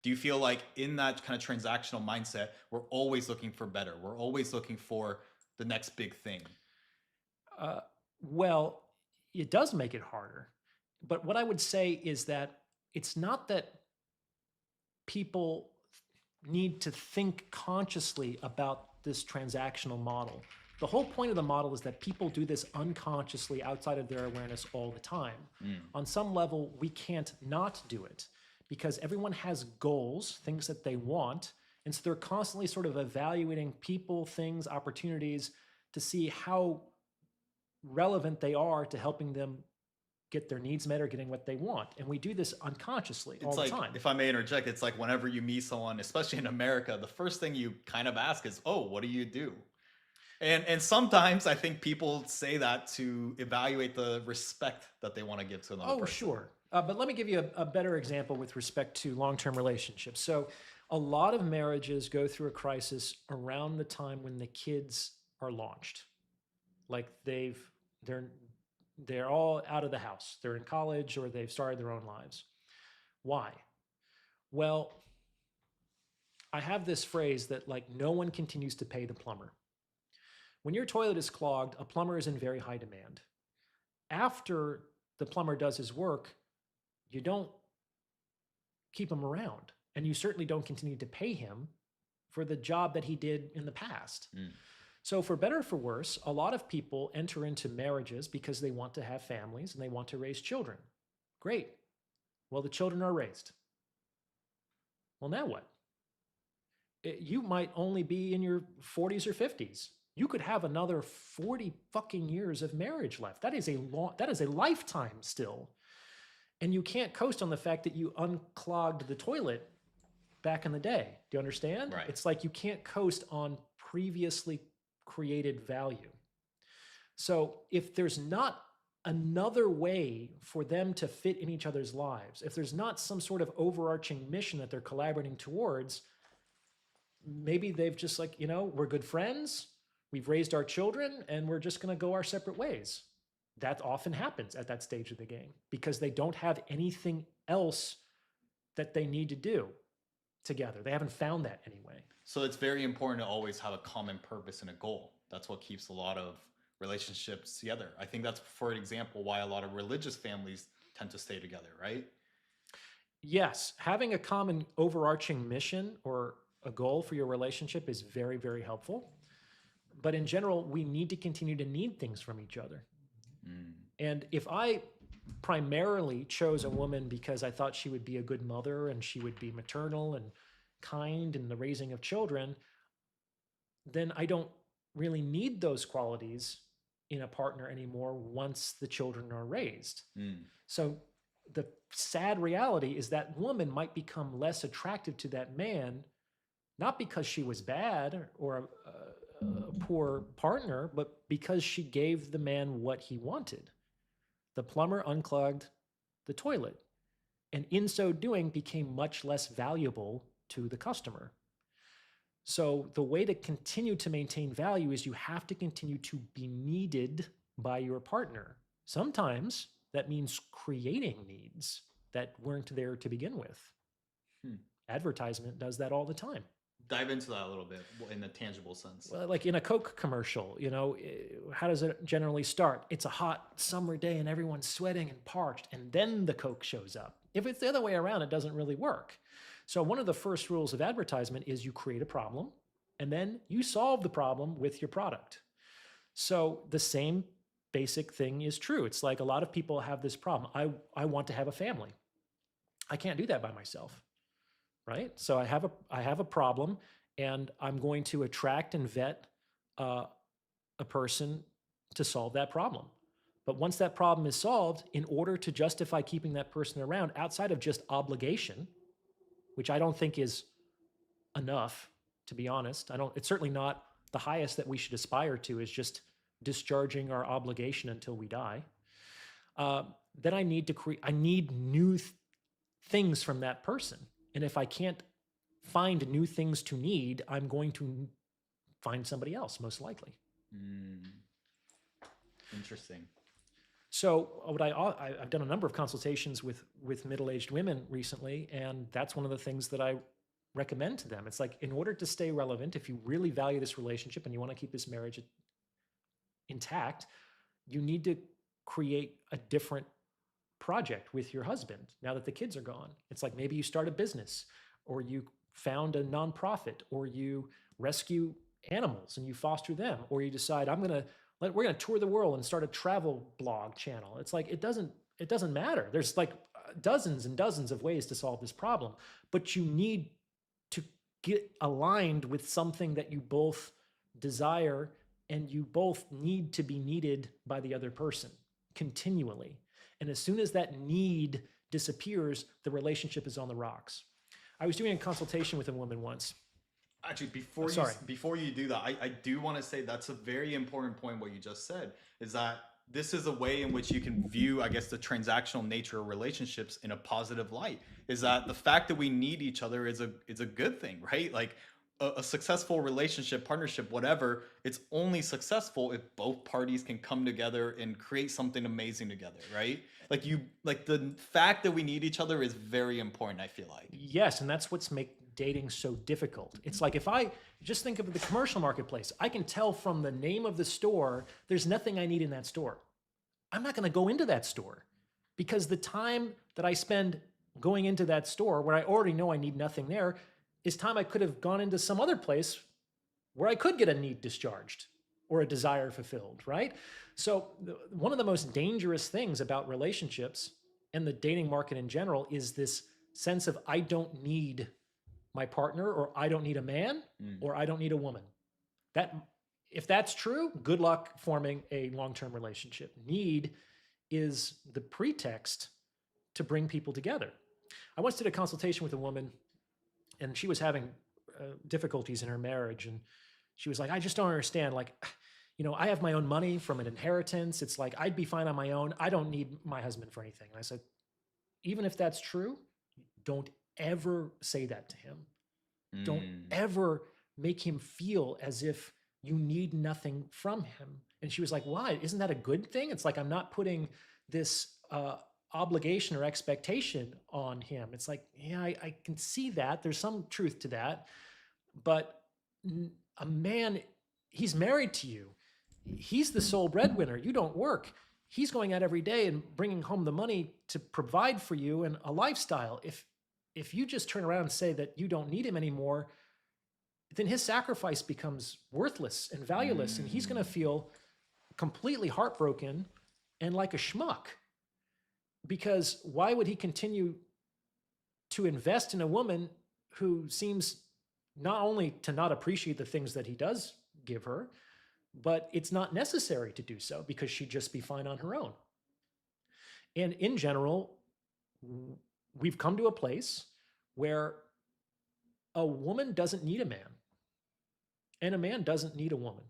Do you feel like in that kind of transactional mindset, we're always looking for better? We're always looking for the next big thing. Uh, well, it does make it harder. But what I would say is that it's not that people need to think consciously about this transactional model. The whole point of the model is that people do this unconsciously outside of their awareness all the time. Mm. On some level, we can't not do it because everyone has goals, things that they want. And so they're constantly sort of evaluating people, things, opportunities to see how relevant they are to helping them get their needs met or getting what they want. And we do this unconsciously all It's the like, time. if I may interject, it's like whenever you meet someone, especially in America, the first thing you kind of ask is, "Oh, what do you do?" And sometimes I think people say that to evaluate the respect that they want to give to another Oh, person. sure. But let me give you a better example with respect to long term relationships. So, a lot of marriages go through a crisis around the time when the kids are launched. Like they're they're all out of the house. They're in college or they've started their own lives. Why? Well, I have this phrase that like no one continues to pay the plumber. When your toilet is clogged, a plumber is in very high demand. After the plumber does his work, you don't keep him around. And you certainly don't continue to pay him for the job that he did in the past. Mm. So, for better or for worse, a lot of people enter into marriages because they want to have families and they want to raise children. Great. Well, the children are raised. Well, now what? You might only be in your 40s or 50s. You could have another 40 fucking years of marriage left. That is a lifetime still. And you can't coast on the fact that you unclogged the toilet back in the day. Do you understand? Right. It's like you can't coast on previously created value. So if there's not another way for them to fit in each other's lives, if there's not some sort of overarching mission that they're collaborating towards, maybe they've just like, we're good friends, we've raised our children, and we're just going to go our separate ways. That often happens at that stage of the game because they don't have anything else that they need to do together. They haven't found that anyway. So it's very important to always have a common purpose and a goal. That's what keeps a lot of relationships together. I think that's, for example, why a lot of religious families tend to stay together, right? Yes, having a common overarching mission or a goal for your relationship is very, very helpful. But in general, we need to continue to need things from each other. Mm. And if I primarily chose a woman because I thought she would be a good mother and she would be maternal and kind in the raising of children, then I don't really need those qualities in a partner anymore once the children are raised. Mm. So the sad reality is that woman might become less attractive to that man, not because she was bad or a poor partner, but because she gave the man what he wanted. The plumber unclogged the toilet, and in so doing, became much less valuable to the customer. So, the way to continue to maintain value is you have to continue to be needed by your partner. Sometimes that means creating needs that weren't there to begin with. Hmm. Advertisement does that all the time. Dive into that a little bit in a tangible sense. Well, like in a Coke commercial, how does it generally start? It's a hot summer day and everyone's sweating and parched, and then the Coke shows up. If it's the other way around, it doesn't really work. So, one of the first rules of advertisement is you create a problem and then you solve the problem with your product. So, the same basic thing is true. It's like a lot of people have this problem. I want to have a family. I can't do that by myself, right? So I have a problem, and I'm going to attract and vet uh, a person to solve that problem. But once that problem is solved, in order to justify keeping that person around outside of just obligation, which I don't think is enough, to be honest, I don't. It's certainly not the highest that we should aspire to. Is just discharging our obligation until we die. Uh, then I need to create. I need new things from that person, and if I can't find new things to need, I'm going to find somebody else, most likely. Mm. Interesting. So I've done a number of consultations with middle-aged women recently, and that's one of the things that I recommend to them. It's like, in order to stay relevant, if you really value this relationship and you want to keep this marriage intact, you need to create a different project with your husband now that the kids are gone. It's like, maybe you start a business, or you found a nonprofit, or you rescue animals and you foster them, or you decide, we're going to tour the world and start a travel blog channel. It's like, it doesn't matter. There's like dozens and dozens of ways to solve this problem, but you need to get aligned with something that you both desire, and you both need to be needed by the other person continually. And as soon as that need disappears, the relationship is on the rocks. I was doing a consultation with a woman once. Actually, Sorry. before you do that, I do want to say that's a very important point. What you just said is that this is a way in which you can view, I guess, the transactional nature of relationships in a positive light. Is that the fact that we need each other is a good thing, right? Like a successful relationship, partnership, whatever, it's only successful if both parties can come together and create something amazing together, right? Like the fact that we need each other is very important, I feel like. Yes, and that's what's make dating so difficult. It's like, if I just think of the commercial marketplace, I can tell from the name of the store, there's nothing I need in that store. I'm not going to go into that store, because the time that I spend going into that store where I already know I need nothing there is time I could have gone into some other place where I could get a need discharged or a desire fulfilled, right? So one of the most dangerous things about relationships and the dating market in general is this sense of, I don't need my partner, or I don't need a man, or I don't need a woman. That, if that's true, good luck forming a long-term relationship. Need is the pretext to bring people together. I once did a consultation with a woman, and she was having difficulties in her marriage, and she was like, I just don't understand. Like, I have my own money from an inheritance. It's like, I'd be fine on my own. I don't need my husband for anything. And I said, even if that's true, don't ever say that to him. Don't ever make him feel as if you need nothing from him. And she was like, why? Isn't that a good thing? It's like, I'm not putting this obligation or expectation on him. It's like, yeah, I can see that. There's some truth to that. But a man, he's married to you. He's the sole breadwinner. You don't work. He's going out every day and bringing home the money to provide for you and a lifestyle. If you just turn around and say that you don't need him anymore, then his sacrifice becomes worthless and valueless, and he's going to feel completely heartbroken and like a schmuck. Because why would he continue to invest in a woman who seems not only to not appreciate the things that he does give her, but it's not necessary to do so, because she'd just be fine on her own. And in general, we've come to a place where a woman doesn't need a man, and a man doesn't need a woman.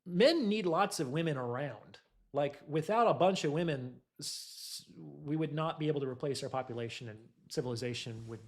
Men need lots of women around. Like, without a bunch of women, we would not be able to replace our population, and civilization would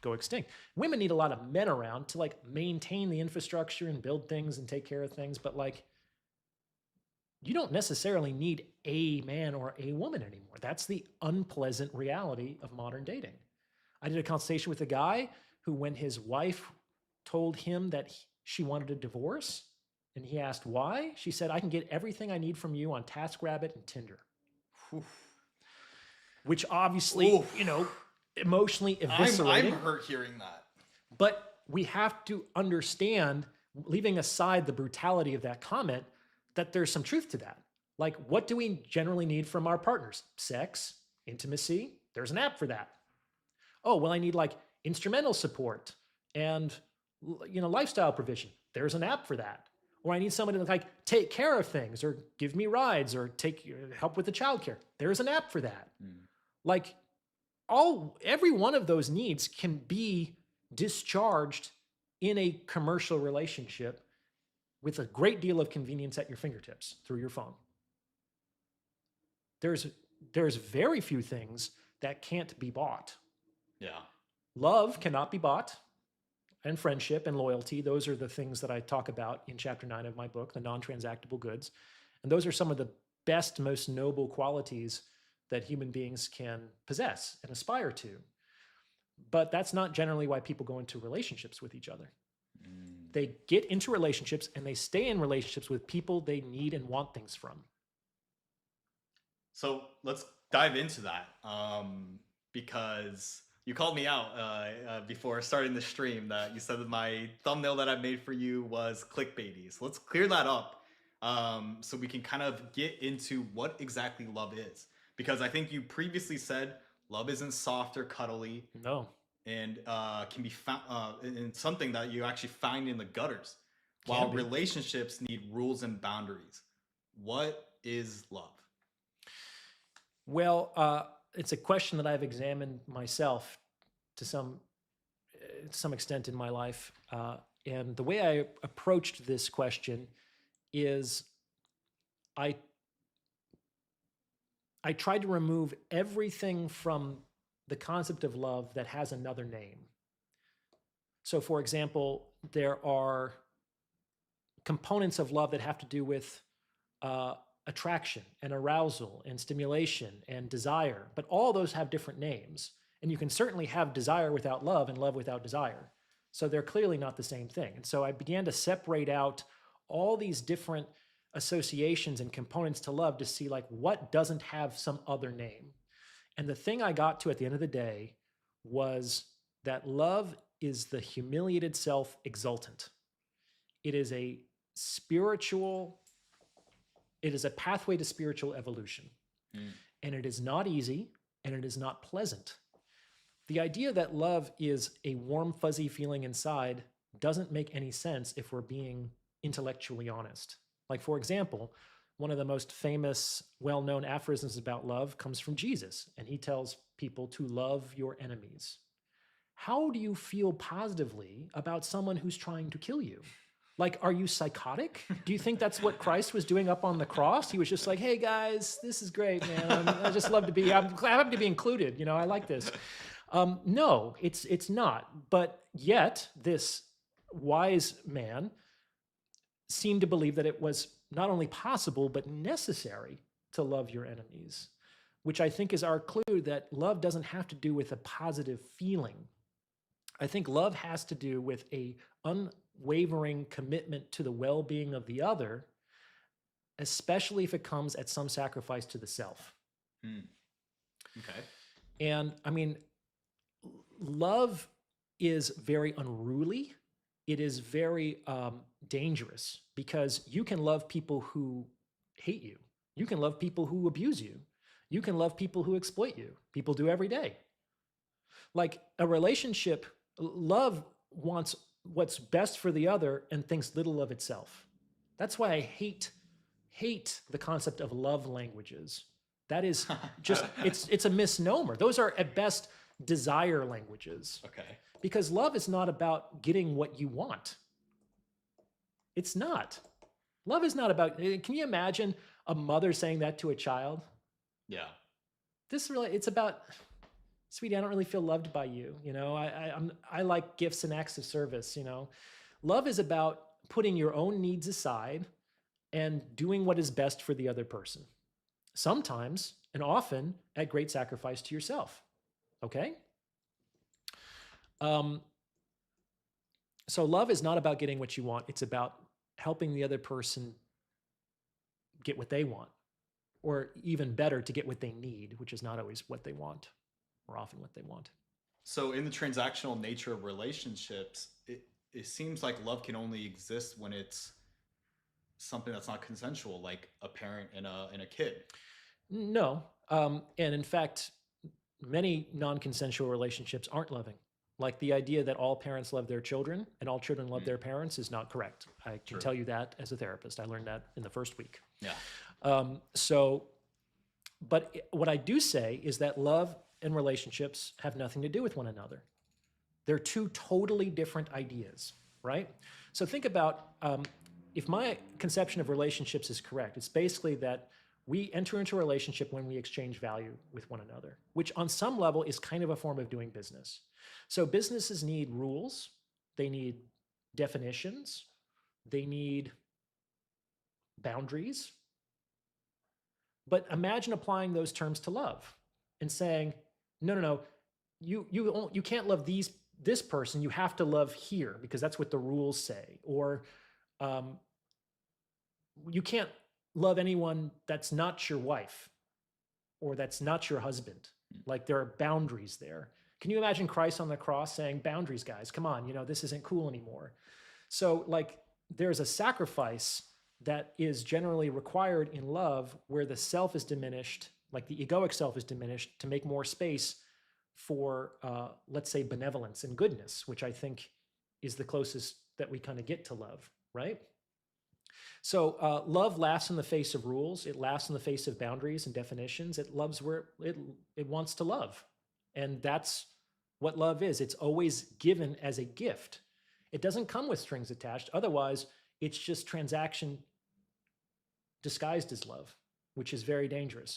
go extinct. Women need a lot of men around to like maintain the infrastructure and build things and take care of things, but like, you don't necessarily need a man or a woman anymore. That's the unpleasant reality of modern dating. I did a consultation with a guy who, when his wife told him that she wanted a divorce, and he asked why, she said, I can get everything I need from you on TaskRabbit and Tinder. Oof. Which obviously, emotionally eviscerating. I'm hurt hearing that. But we have to understand, leaving aside the brutality of that comment, that there's some truth to that. Like, what do we generally need from our partners? Sex, intimacy. There's an app for that. Oh, well, I need like instrumental support and lifestyle provision. There's an app for that. Or I need someone to like take care of things, or give me rides, or help with the childcare. There's an app for that. Like, every one of those needs can be discharged in a commercial relationship with a great deal of convenience at your fingertips through your phone. There's very few things that can't be bought. Yeah. Love cannot be bought. and friendship and loyalty. Those are the things that I talk about in chapter 9 of my book, The Non-Transactable Goods. And those are some of the best, most noble qualities that human beings can possess and aspire to. But that's not generally why people go into relationships with each other. They get into relationships and they stay in relationships with people they need and want things from. So let's dive into that, because you called me out before starting the stream that you said that my thumbnail that I made for you was clickbaity. So let's clear that up, so we can kind of get into what exactly love is. Because I think you previously said love isn't soft or cuddly, No, and can be found in something that you actually find in the gutters, can while be. relationships need rules and boundaries. What is love? Well, it's a question that I've examined myself to some extent in my life. And the way I approached this question is I tried to remove everything from the concept of love that has another name. So, for example, there are components of love that have to do with attraction and arousal and stimulation and desire, but all those have different names. And you can certainly have desire without love and love without desire. So they're clearly not the same thing. And so I began to separate out all these different associations and components to love to see like what doesn't have some other name. And the thing I got to at the end of the day was that love is the humiliated self exultant. It is a pathway to spiritual evolution. And it is not easy and it is not pleasant. The idea that love is a warm, fuzzy feeling inside doesn't make any sense if we're being intellectually honest. Like, for example, one of the most famous, well-known aphorisms about love comes from Jesus, and he tells people to love your enemies. How do you feel positively about someone who's trying to kill you? Like, are you psychotic? Do you think that's what Christ was doing up on the cross? He was just like, hey guys, this is great, man. I just love to be, I'm happy to be included. You know, I like this. No, it's not. But yet this wise man seemed to believe that it was not only possible, but necessary to love your enemies, which I think is our clue that love doesn't have to do with a positive feeling. I think love has to do with a unwavering commitment to the well-being of the other, especially if it comes at some sacrifice to the self. Okay. And I mean, love is very unruly. It is very dangerous because you can love people who hate you. You can love people who abuse you. You can love people who exploit you. People do every day. Like a relationship, love wants what's best for the other and thinks little of itself. That's why I hate the concept of love languages. That is just, it's a misnomer. Those are at best desire languages. Okay. Because love is not about getting what you want. It's not. Love is not about, can you imagine a mother saying that to a child? Yeah. It's about, sweetie, I don't really feel loved by you. You know, I like gifts and acts of service, you know. Love is about putting your own needs aside and doing what is best for the other person. Sometimes and often at great sacrifice to yourself. Okay? So love is not about getting what you want. It's about helping the other person get what they want, or even better, to get what they need, which is not always what they want, or often what they want. So in the transactional nature of relationships, it seems like love can only exist when it's something that's not consensual, like a parent and a kid. No. And in fact, many non-consensual relationships aren't loving. Like the idea that all parents love their children and all children love their parents is not correct. I can True. tell you that as a therapist. I learned that in the first week. Yeah. But what I do say is that love and relationships have nothing to do with one another. They're two totally different ideas, right? So think about, if my conception of relationships is correct, it's basically that we enter into a relationship when we exchange value with one another, which on some level is kind of a form of doing business. So businesses need rules they need definitions, they need boundaries. But imagine applying those terms to love and saying, no, no, no, you can't love this person. You have to love here because that's what the rules say. Or um, you can't love anyone that's not your wife or that's not your husband. Like there are boundaries there. Can you imagine Christ on the cross saying, boundaries, guys, come on, this isn't cool anymore. So like there's a sacrifice that is generally required in love where the self is diminished, like the egoic self is diminished to make more space for, let's say, benevolence and goodness, which I think is the closest that we kind of get to love, right? So love laughs in the face of rules. It laughs in the face of boundaries and definitions. It loves where it wants to love. And that's what love is. It's always given as a gift. It doesn't come with strings attached. Otherwise, it's just transaction disguised as love, which is very dangerous.